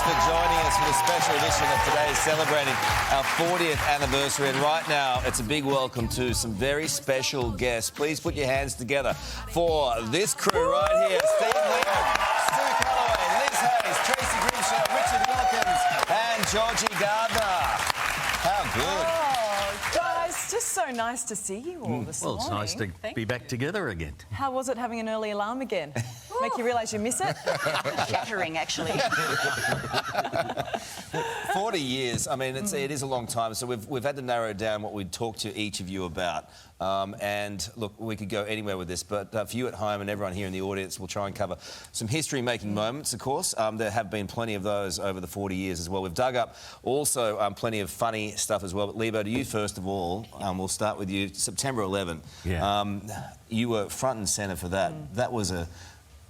for joining us for the special edition of today, celebrating our 40th anniversary. And right now, it's a big welcome to some very special guests. Please put your hands together for this crew right here. Steve Leon, Stu Calloway, Liz Hayes, Tracy Grimshaw, Richard Wilkins and Georgie Gardner. How good. Oh, guys, just so nice to see you all this morning. Well, it's nice to be back together again. How was it having an early alarm again? Make you realise you miss it? Shattering, actually. 40 years. I mean, it is a long time. So we've had to narrow down what we'd talk to each of you about. And look, we could go anywhere with this, but for you at home and everyone here in the audience, we'll try and cover some history-making moments, of course. There have been plenty of those over the 40 years as well. We've dug up also plenty of funny stuff as well. But Lebo, to you first of all, we'll start with you. September 11. Yeah. You were front and centre for that. That was a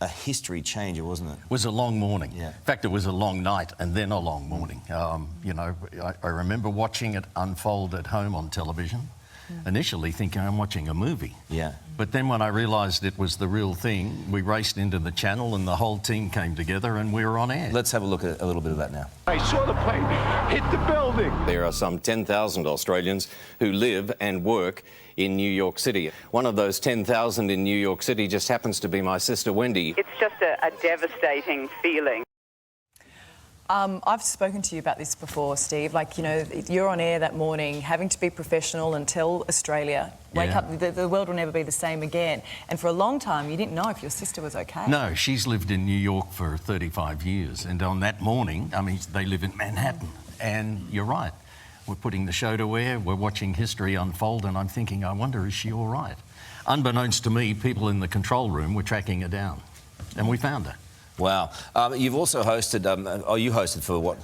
history changer, wasn't it? It was a long morning. Yeah. In fact, it was a long night and then a long morning. You know, I remember watching it unfold at home on television, initially thinking I'm watching a movie. Yeah. But then when I realised it was the real thing, we raced into the channel and the whole team came together and we were on air. Let's have a look at a little bit of that now. I saw the plane hit the building. There are some 10,000 Australians who live and work in New York City. One of those 10,000 in New York City just happens to be my sister Wendy. It's just a devastating feeling. I've spoken to you about this before, Steve. Like, you know, you're on air that morning, having to be professional and tell Australia, wake up, the world will never be the same again. And for a long time, you didn't know if your sister was okay. No, she's lived in New York for 35 years. And on that morning, I mean, they live in Manhattan. And you're right. We're putting the show to air, we're watching history unfold, and I'm thinking, I wonder, is she all right? Unbeknownst to me, people in the control room were tracking her down, and we found her. Wow. You've also hosted, you hosted for what,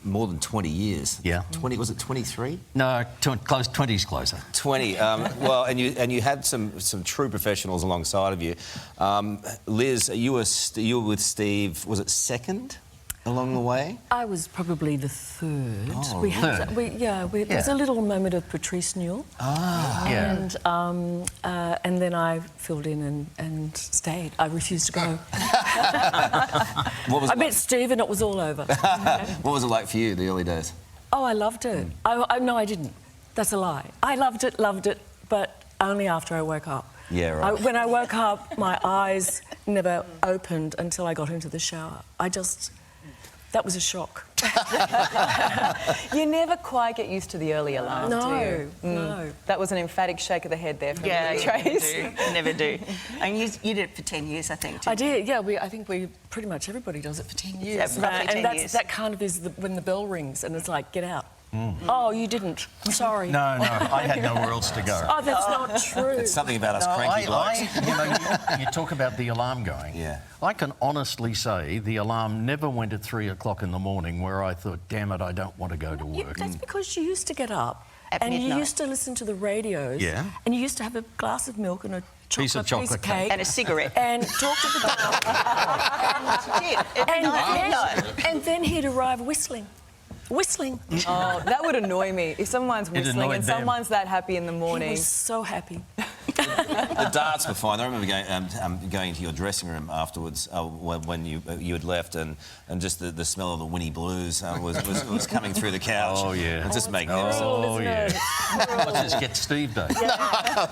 more than 20 years? Yeah. 20, was it 23? No, 20's closer. 20. Well, and you had some true professionals alongside of you. Liz, you were with Steve, was it second along the way? I was probably the third. Oh, we had, there was a little moment of Patrice Newell. And then I filled in and stayed. I refused to go. I met Steve and it was all over. What was it like for you, the early days? Oh, I loved it. No, I didn't. That's a lie. I loved it, but only after I woke up. Yeah, right. When I woke up, my eyes never opened until I got into the shower. That was a shock. You never quite get used to the early alarm, do you? No. That was an emphatic shake of the head there from Yeah, you, Trace. you never do. And you did it for 10 years, I think. I did, yeah. I think pretty much everybody does it for 10 years. Yeah, roughly 10 years. That kind of is when the bell rings and it's like, get out. Oh, you didn't. I'm sorry. No, I had nowhere else to go. Oh, that's not true. It's something about us cranky blokes. You talk about the alarm going. Yeah. I can honestly say the alarm never went at 3 o'clock in the morning where I thought, damn it, I don't want to go to work. That's because you used to get up at and midnight. you used to listen to the radios. Yeah. And you used to have a glass of milk and a Piece of chocolate cake. And a cigarette. And talk to the dog. And then he'd arrive whistling. Oh, that would annoy me. If someone's whistling and someone's that happy in the morning. He was so happy. The darts were fine. I remember going into your dressing room afterwards when you had left, and just the smell of the Winnie Blues was coming through the couch. Oh, yeah. It's just magnificent. Oh, yeah. Let's just get Steve, though.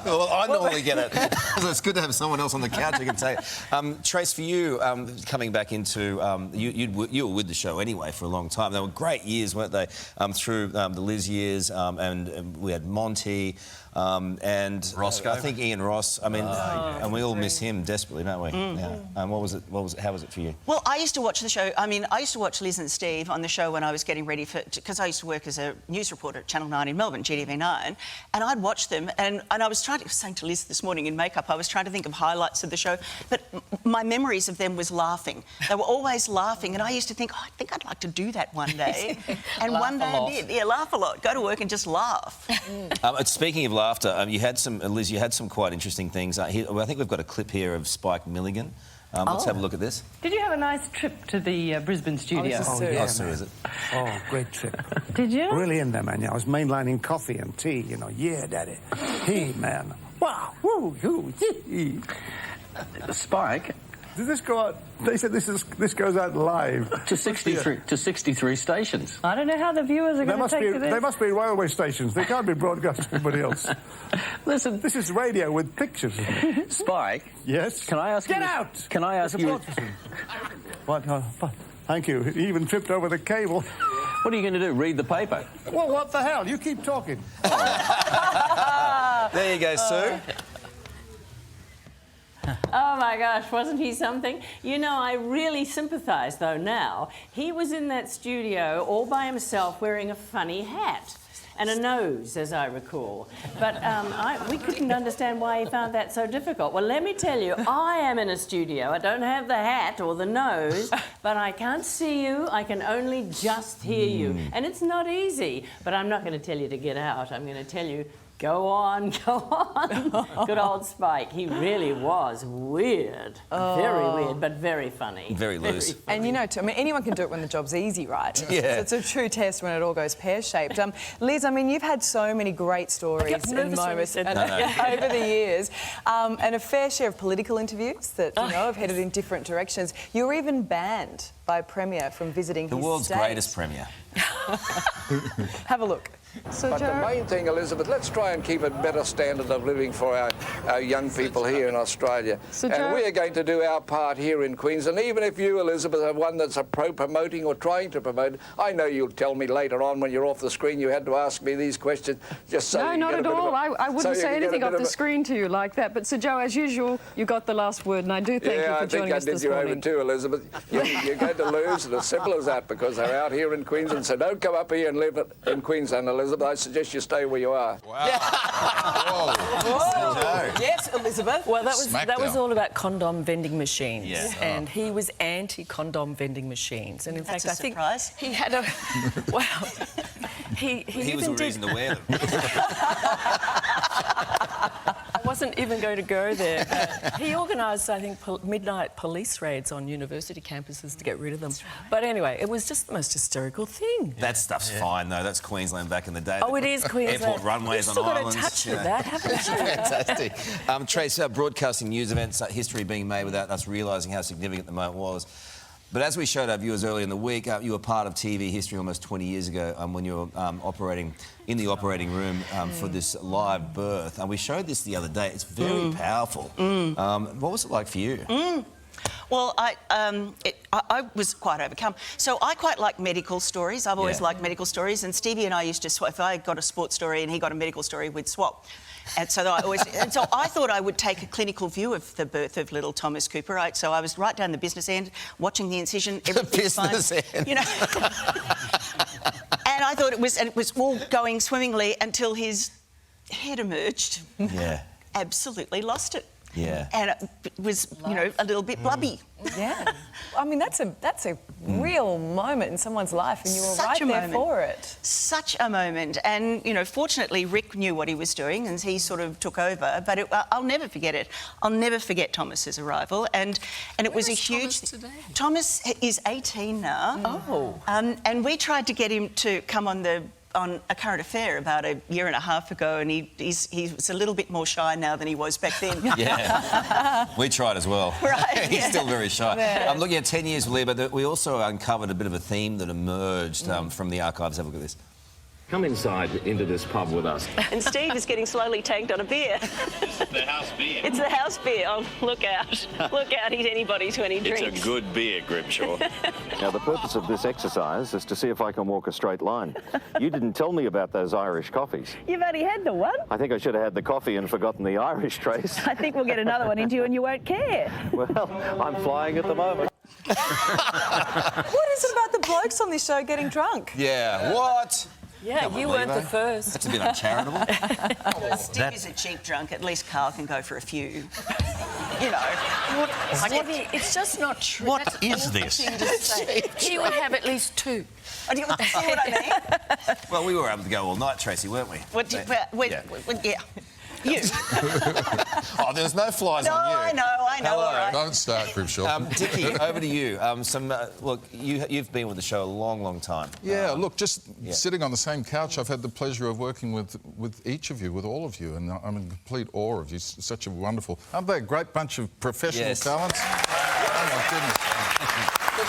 Well, I normally get it. So it's good to have someone else on the couch who can say it. Trace, for you, coming back into... you were with the show anyway for a long time. They were great years, weren't they? Through the Liz years, and we had Monty... and Roscoe. I think Ian Ross. I mean, and we all miss him desperately, don't we? Yeah. How was it for you? Well, I used to watch the show. I mean, I used to watch Liz and Steve on the show when I was getting ready because I used to work as a news reporter at Channel 9 in Melbourne, GTV9, and I'd watch them. And I was saying to Liz this morning in makeup, I was trying to think of highlights of the show, but my memories of them was laughing. They were always laughing, and I used to think, oh, I think I'd like to do that one day. And one day I did. Yeah, laugh a lot. Go to work and just laugh. Speaking of laughter, you had some, Liz, you had some quite interesting things. I think we've got a clip here of Spike Milligan. Let's have a look at this. Did you have a nice trip to the Brisbane studio? Oh, so is it? Oh, great trip. Did you? Really in there, man. Yeah, I was mainlining coffee and tea, you know. Yeah, daddy. Hey, man. Wow. Woo, hoo, hee. Spike, Does this go out? They said this goes out live To 63 stations. I don't know how the viewers are going to take to this. They must be railway stations. They can't be broadcast to anybody else. Listen, This is radio with pictures, isn't it? Spike. Yes? Can I ask you... Get out! Can I ask It's a you... broadcasting. What? Thank you. He even tripped over the cable. What are you going to do? Read the paper? Well, what the hell? You keep talking. There you go, Sue. Oh my gosh, wasn't he something? You know, I really sympathise though now. He was in that studio all by himself wearing a funny hat and a nose, as I recall. But we couldn't understand why he found that so difficult. Well, let me tell you, I am in a studio. I don't have the hat or the nose, but I can't see you. I can only just hear you. And it's not easy. But I'm not going to tell you to get out. I'm going to tell you, go on, go on. Good old Spike. He really was weird. Very weird, but very funny. Very loose. funny. And you know, I mean, anyone can do it when the job's easy, right? Yeah. So it's a true test when it all goes pear-shaped. Liz, I mean, you've had so many great stories and moments over the years, and a fair share of political interviews that, you know, have headed in different directions. You were even banned by a premier from visiting The his world's state. greatest premier. Have a look. But the main thing, Elizabeth, let's try and keep a better standard of living for our young people here in Australia. And we are going to do our part here in Queensland. Even if you, Elizabeth, are one that's a pro-promoting or trying to promote, I know you'll tell me later on when you're off the screen you had to ask me these questions just so No, not at all. I wouldn't say anything off the screen to you like that. But Sir Joe, as usual, you got the last word, and I do thank you for joining us this morning. Yeah, I think I did you over too, Elizabeth. You're going to lose, and as simple as that, because they're out here in Queensland. So don't come up here and live in Queensland, Elizabeth. I suggest you stay where you are. Wow. Whoa. Yes, Elizabeth. Well, that was all about condom vending machines. Yeah. And he was anti-condom vending machines. And in fact, I think surprise. he had a... Well, he was even the reason to wear them. I wasn't even going to go there. But he organised, I think, midnight police raids on university campuses to get rid of them. But anyway, it was just the most hysterical thing. That stuff's fine, though. That's Queensland back in the day. Oh, it is Queensland. Airport runways on islands. You've still got a touch of that, haven't you? Fantastic. Trace, broadcasting news events, history being made without us realising how significant the moment was. But as we showed our viewers earlier in the week, you were part of TV history almost 20 years ago when you were operating in the operating room for this live birth. And we showed this the other day. It's very powerful. What was it like for you? Well, I was quite overcome. So I quite like medical stories. I've always liked medical stories. And Stevie and I used to swap. If I got a sports story and he got a medical story, we'd swap. And so I thought I would take a clinical view of the birth of little Thomas Cooper. Right? So I was right down the business end, watching the incision. Everything's fine. End. You know. And I thought it was all going swimmingly until his head emerged. Yeah. Absolutely lost it. Yeah. And it was, you know, a little bit blubby. Yeah. I mean, that's a real moment in someone's life, and you were Such right a there moment. for it. Such a moment. And, you know, fortunately, Rick knew what he was doing and he sort of took over. But I'll never forget it. I'll never forget Thomas's arrival. And it was a huge... Thomas is 18 now. Oh. And we tried to get him to come on a current affair about a year and a half ago, and he was a little bit more shy now than he was back then. Yeah, we tried as well. Right. He's still very shy. Yeah. I'm looking at 10 years, Lee, but we also uncovered a bit of a theme that emerged from the archives. Have a look at this. Come inside into this pub with us. And Steve is getting slowly tanked on a beer. The house beer. It's the house beer. Oh, look out. Look out, he's anybody's when he drinks. It's a good beer, Grimshaw. Now, the purpose of this exercise is to see if I can walk a straight line. You didn't tell me about those Irish coffees. You've only had the one. I think I should have had the coffee and forgotten the Irish, Trace. I think we'll get another one into you and you won't care. Well, I'm flying at the moment. What is it about the blokes on this show getting drunk? Yeah, what? Yeah, you weren't the first. That's a bit uncharitable. Steve is a cheap drunk. At least Karl can go for a few. You know. Stevie, it's just not true. What is this? He would have at least two. Do you see what I mean? Well, we were able to go all night, Tracy, weren't we? Yeah. You. Oh, there's no flies on you. I know, Hello. all right. Don't start, Grimshaw. Dickie, over to you. Look, you've been with the show a long, long time. Yeah, look, just sitting on the same couch, I've had the pleasure of working with each of you, with all of you, and I'm in complete awe of you. Such a wonderful... Aren't they a great bunch of professional talents? my goodness. But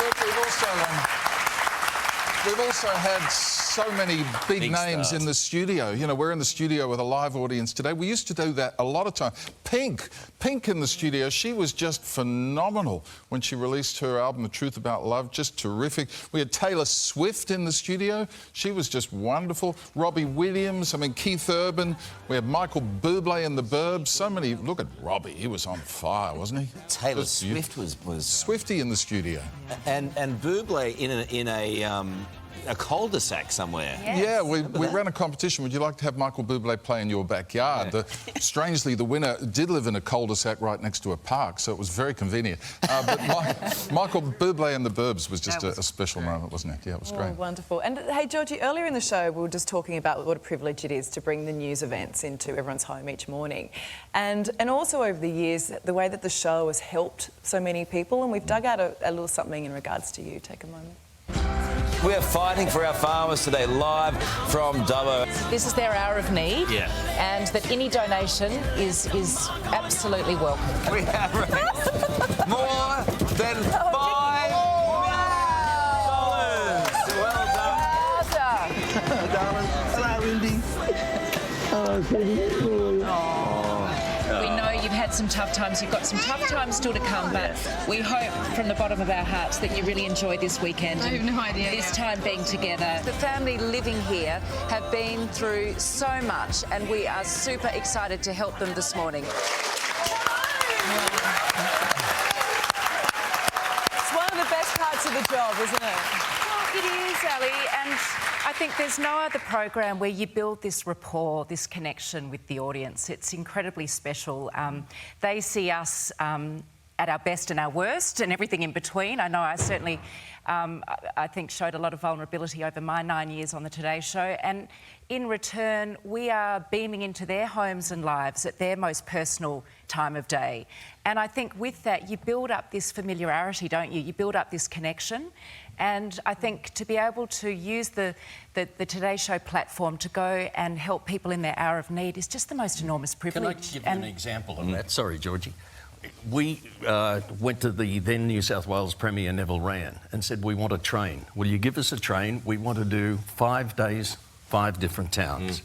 we've also had so many big names stars in the studio. You know, we're in the studio with a live audience today. We used to do that a lot of time. Pink in the studio, she was just phenomenal when she released her album, The Truth About Love, just terrific. We had Taylor Swift in the studio. She was just wonderful. Robbie Williams, I mean, Keith Urban. We had Michael Bublé in the Burbs. So many. Look at Robbie, he was on fire, wasn't he? Taylor Swift was Swifty in the studio. And Bublé in a cul-de-sac somewhere. Yes. Yeah, we ran a competition. Would you like to have Michael Bublé play in your backyard? Yeah. Strangely, the winner did live in a cul-de-sac right next to a park, so it was very convenient. But Michael Bublé and the Burbs was just a special moment, wasn't it? Yeah, it was great. Wonderful. And hey, Georgie, earlier in the show, we were just talking about what a privilege it is to bring the news events into everyone's home each morning. And also over the years, the way that the show has helped so many people, and we've dug out a little something in regards to you. Take a moment. We are fighting for our farmers today, live from Dubbo. This is their hour of need, and that any donation is absolutely welcome. We have more than $5 million. Well done. Hello, Lindy. We know you've had some tough times. You've got some tough times still to come, but we hope from the bottom of our hearts that you really enjoy this weekend. I have no idea. This time being together. The family living here have been through so much, and we are super excited to help them this morning. It's one of the best parts of the job, isn't it? It is, Ali, and I think there's no other program where you build this rapport, this connection with the audience. It's incredibly special. They see us at our best and our worst and everything in between. I know I certainly, I think, showed a lot of vulnerability over my 9 years on the Today Show, and in return, we are beaming into their homes and lives at their most personal time of day. And I think with that, you build up this familiarity, don't you? You build up this connection. And I think to be able to use the Today Show platform to go and help people in their hour of need is just the most enormous privilege. Can I give you an example of that? Sorry, Georgie. We went to the then New South Wales Premier, Neville Wran, and said, we want a train. Will you give us a train? We want to do 5 days, 5 different towns.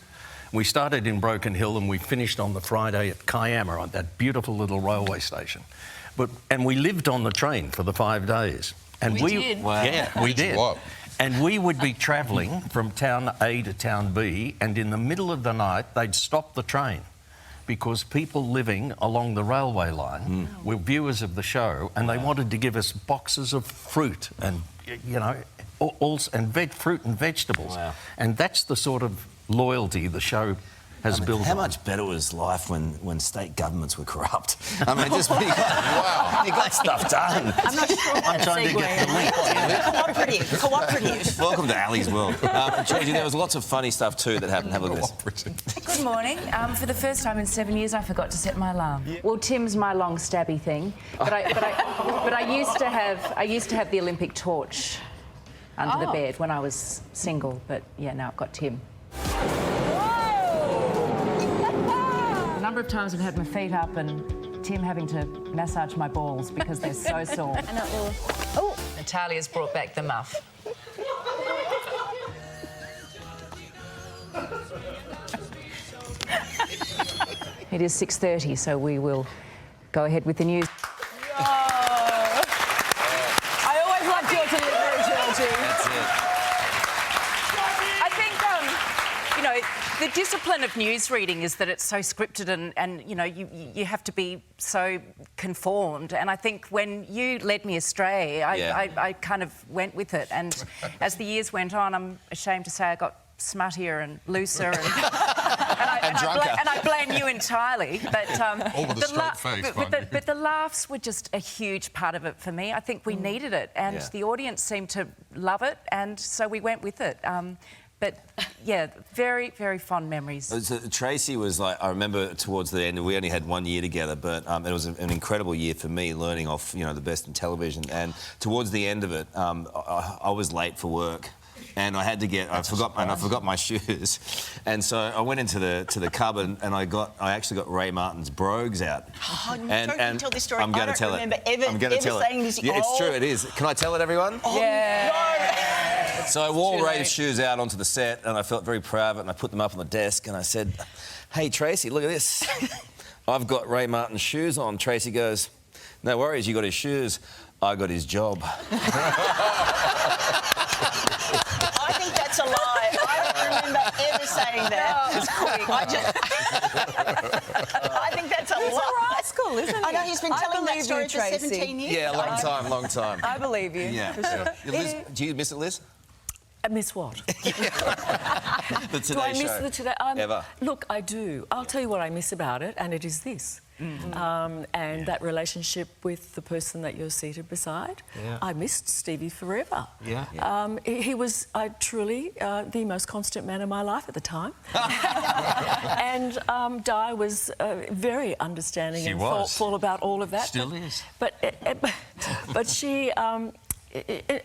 We started in Broken Hill and we finished on the Friday at Kiama, on that beautiful little railway station. And we lived on the train for the 5 days. And we did. Wow. Yeah, we did. What? And we would be travelling from town A to town B, and in the middle of the night, they'd stop the train because people living along the railway line were viewers of the show, and they wanted to give us boxes of fruit and, you know, fruit and vegetables. Wow. And that's the sort of loyalty the show has built. How much better was life when state governments were corrupt? I mean, just you got stuff done. I'm not sure. I'm trying to get the link. Cooperative. Welcome to Ali's world. Georgie, there was lots of funny stuff too that happened. Have a look at this. Good morning. For the first time in 7 years, I forgot to set my alarm. Well, Tim's my long stabby thing, but I used to have the Olympic torch under the bed when I was single. But yeah, now I've got Tim. A number of times I've had my feet up and Tim having to massage my balls because they're so sore. Oh, Natalia's brought back the muff. It is 6:30, so we will go ahead with the news. I always loved your delivery, Georgie. That's it. I think, you know, the discipline of news reading is that it's so scripted and you know, you have to be so conformed. And I think when you led me astray, I kind of went with it. And as the years went on, I'm ashamed to say I got smuttier and looser and I blame you entirely. But all with a straight face, but the laughs were just a huge part of it for me. I think we needed it, and the audience seemed to love it, and so we went with it. But yeah, very, very fond memories. So Tracy was like, I remember towards the end, we only had 1 year together, but it was an incredible year for me, learning off, you know, the best in television. And towards the end of it, I was late for work. and I had to get. I forgot my shoes, and so I went into the cupboard and I actually got Ray Martin's brogues out. Oh, and don't tell this story. I'm going to tell it. I'm going to tell it. This. Yeah, it's true. It is. Can I tell it, everyone? Oh, yeah. So I wore Ray's shoes out onto the set, and I felt very proud of it. And I put them up on the desk, and I said, "Hey, Tracy, look at this. I've got Ray Martin's shoes on." Tracy goes, "No worries, you got his shoes. I got his job." I think that's a lie. I don't remember ever saying that. It's quick. I think that's a lie. He's a rascal, isn't he? I know, he's been telling that story for Tracy. 17 years. Yeah, long time. I believe you. Yeah. For sure. Liz, do you miss it, Liz? I miss what? The Today Do I miss Show. the Today? Ever? Look, I do. I'll tell you what I miss about it, and it is this. And that relationship with the person that you're seated beside. Yeah. I missed Stevie forever. Yeah. He was truly the most constant man in my life at the time. And Di was very understanding and thoughtful about all of that. Still is. But she...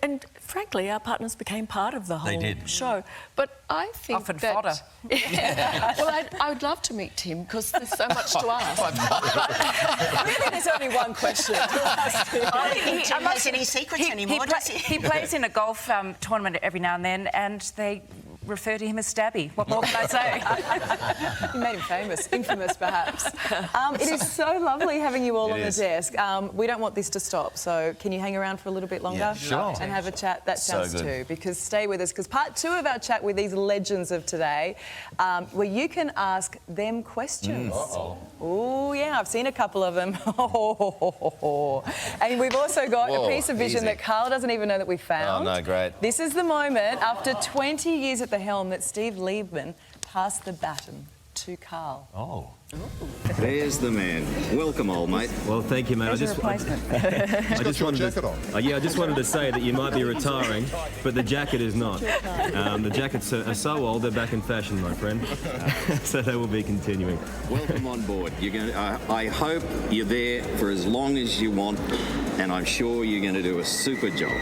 and frankly, our partners became part of the whole show. But I think often that... fodder. Well, I would love to meet Tim because there's so much to ask. Really, there's only one question. I don't think Tim has any secrets anymore, does he? He plays in a golf tournament every now and then, and they refer to him as Stabby. What more can I say? You made him famous, infamous perhaps. It is so lovely having you all on the desk. We don't want this to stop, so can you hang around for a little bit longer? Yeah, sure. And have a chat? That sounds So good. too, because stay with us, because part 2 of our chat with these legends of today, where you can ask them questions. Oh, yeah, I've seen a couple of them. And we've also got a piece of vision that Karl doesn't even know that we found. Oh, no, great. This is the moment, after 20 years at the helm, that Steve Liebman passed the baton to Karl. Oh. There's the man. Welcome, old mate. Well, thank you, mate. There's a replacement. I just wanted to say that you might be retiring, but the jacket is not. The jackets are so old, they're back in fashion, my friend. So they will be continuing. Welcome on board. I hope you're there for as long as you want, and I'm sure you're going to do a super job.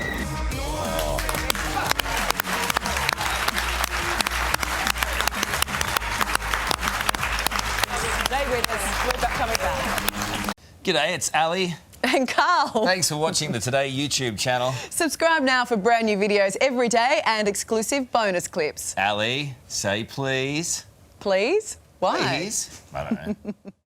Stay with us. We're coming back. G'day, it's Ali. And Karl. Thanks for watching the Today YouTube channel. Subscribe now for brand new videos every day and exclusive bonus clips. Ali, say please. Please? Why? Please? I don't know.